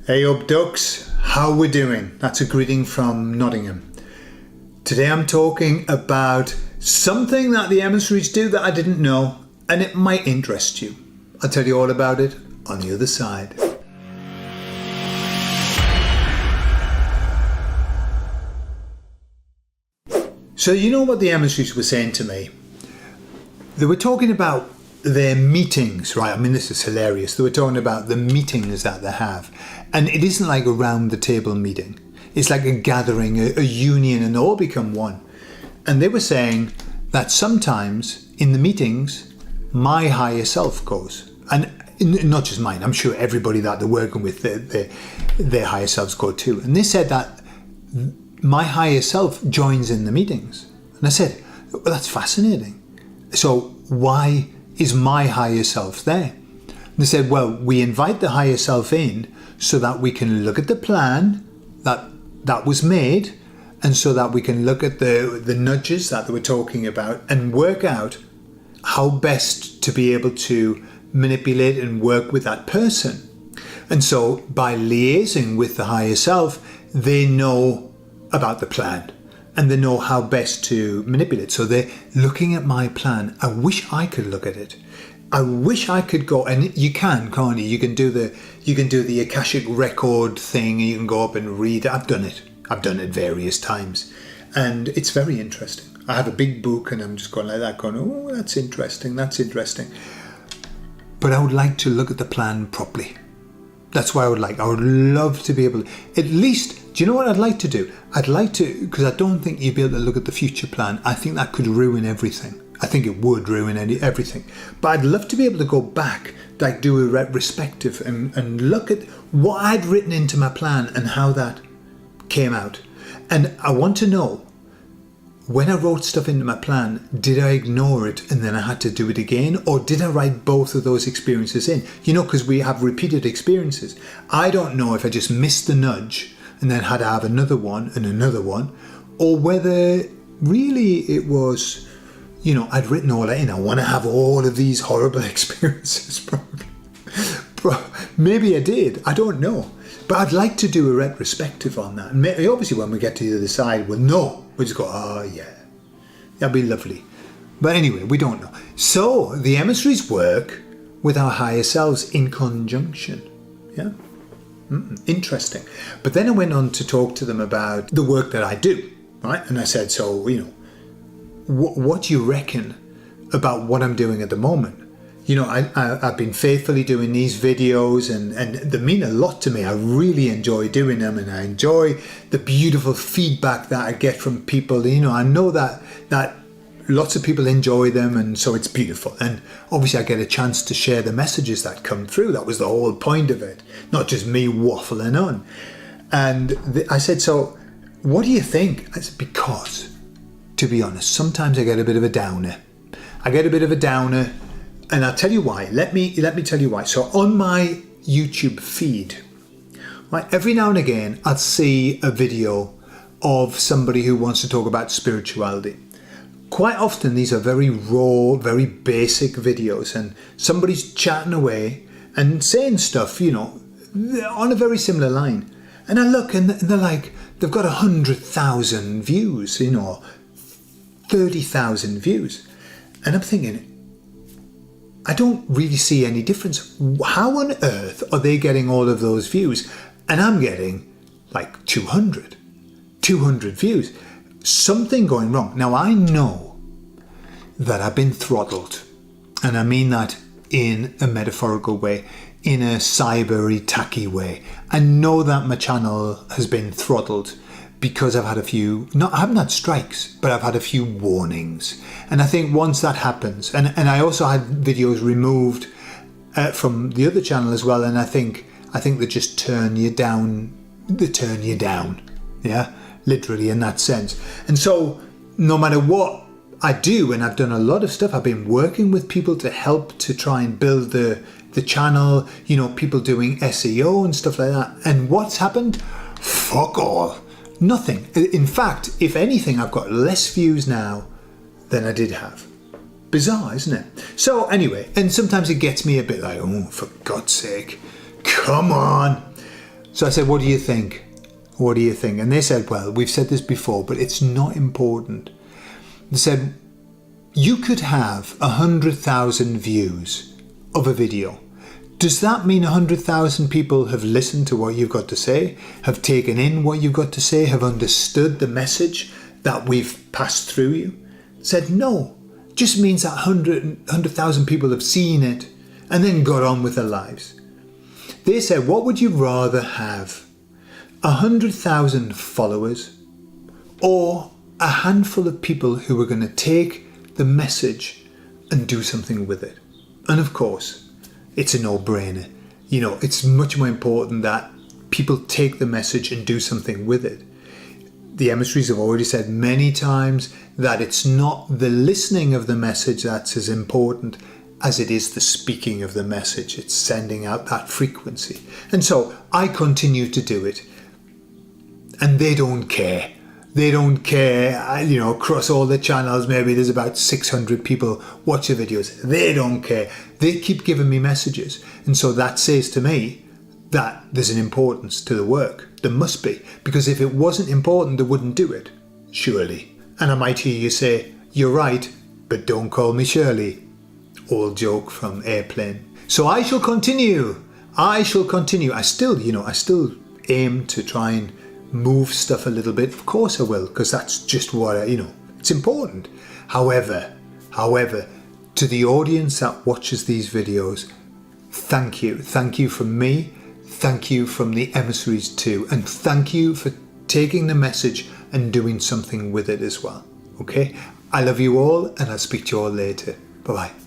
Hey up ducks, how we doing? That's a greeting from Nottingham. Today I'm talking about something that the emissaries do that I didn't know, and it might interest you. I'll tell you all about it on the other side. So you know what the emissaries were saying to me? They were talking about their meetings, right? I mean, this is hilarious. They were talking about the meetings that they have. And it isn't like a round the table meeting. It's like a gathering, a union, and they all become one. And they were saying that sometimes in the meetings, my higher self goes. And not just mine, I'm sure everybody that they're working with, their higher selves go too. And they said that my higher self joins in the meetings. And I said, well, that's fascinating. So why is my higher self there? And they said, well, we invite the higher self in so that we can look at the plan that was made, and so that we can look at the nudges that they were talking about and work out how best to be able to manipulate and work with that person. And so by liaising with the higher self, they know about the plan and they know how best to manipulate. So they're looking at my plan. I wish I could look at it. I wish I could go, and you can, can't you? You can do the Akashic record thing, and you can go up and read. I've done it various times, and it's very interesting. I have a big book, and I'm just going like that, going, oh, that's interesting. But I would like to look at the plan properly. That's what I would like. I would love to be able to, at least, do you know what I'd like to do? I'd like to, because I don't think you'd be able to look at the future plan. I think that could ruin everything. I think it would ruin everything. But I'd love to be able to go back, like do a retrospective and look at what I'd written into my plan and how that came out. And I want to know, when I wrote stuff into my plan, did I ignore it and then I had to do it again? Or did I write both of those experiences in? You know, because we have repeated experiences. I don't know if I just missed the nudge and then had to have another one and another one, or whether really it was, you know, I'd written all that in. I want to have all of these horrible experiences, probably. Maybe I did. I don't know. But I'd like to do a retrospective on that. And maybe, obviously, when we get to the other side, we'll know. We'll just go, oh, yeah. That'd be lovely. But anyway, we don't know. So the emissaries work with our higher selves in conjunction. Yeah? Interesting. But then I went on to talk to them about the work that I do, right? And I said, so, you know, what do you reckon about what I'm doing at the moment? You know, I've been faithfully doing these videos and they mean a lot to me. I really enjoy doing them, and I enjoy the beautiful feedback that I get from people. You know, I know that lots of people enjoy them, and so it's beautiful. And obviously I get a chance to share the messages that come through. That was the whole point of it, not just me waffling on. And I said, so what do you think? I said, because, to be honest, sometimes I get a bit of a downer. And I'll tell you why. Let me tell you why. So on my YouTube feed, right, every now and again, I'll see a video of somebody who wants to talk about spirituality. Quite often, these are very raw, very basic videos, and somebody's chatting away and saying stuff, you know, on a very similar line. And I look, and they're like, they've got 100,000 views, you know, 30,000 views. And I'm thinking, I don't really see any difference. How on earth are they getting all of those views? And I'm getting like 200 views. Something going wrong. Now I know that I've been throttled, and I mean that in a metaphorical way, in a cybery, tacky way. I know that my channel has been throttled because I've had I haven't had strikes, but I've had a few warnings. And I think once that happens, and I also had videos removed from the other channel as well, and I think they just turn you down. They turn you down, yeah, literally in that sense. And so no matter what I do, and I've done a lot of stuff, I've been working with people to help to try and build the channel, you know, people doing SEO and stuff like that. And what's happened? Fuck all. Nothing. In fact, if anything, I've got less views now than I did have. Bizarre, isn't it? So anyway, and sometimes it gets me a bit like, oh, for God's sake, come on. So I said, what do you think? What do you think? And they said, well, we've said this before, but it's not important. They said, you could have 100,000 views of a video. Does that mean 100,000 people have listened to what you've got to say, have taken in what you've got to say, have understood the message that we've passed through you? Said, no. Just means that 100,000 people have seen it and then got on with their lives. They said, what would you rather have? 100,000 followers or a handful of people who are going to take the message and do something with it? And of course, it's a no-brainer. You know, it's much more important that people take the message and do something with it. The emissaries have already said many times that it's not the listening of the message that's as important as it is the speaking of the message. It's sending out that frequency. And so I continue to do it. And they don't care. They don't care, you know, across all the channels, maybe there's about 600 people watch the videos. They don't care. They keep giving me messages. And so that says to me that there's an importance to the work. There must be. Because if it wasn't important, they wouldn't do it. Surely. And I might hear you say, you're right, but don't call me Shirley. Old joke from Airplane. So I shall continue. I still aim to try and move stuff a little bit. Of course I will, because that's just what it's important. However, to the audience that watches these videos, thank you. Thank you from me. Thank you from the emissaries too. And thank you for taking the message and doing something with it as well. Okay? I love you all, and I'll speak to you all later. Bye-bye.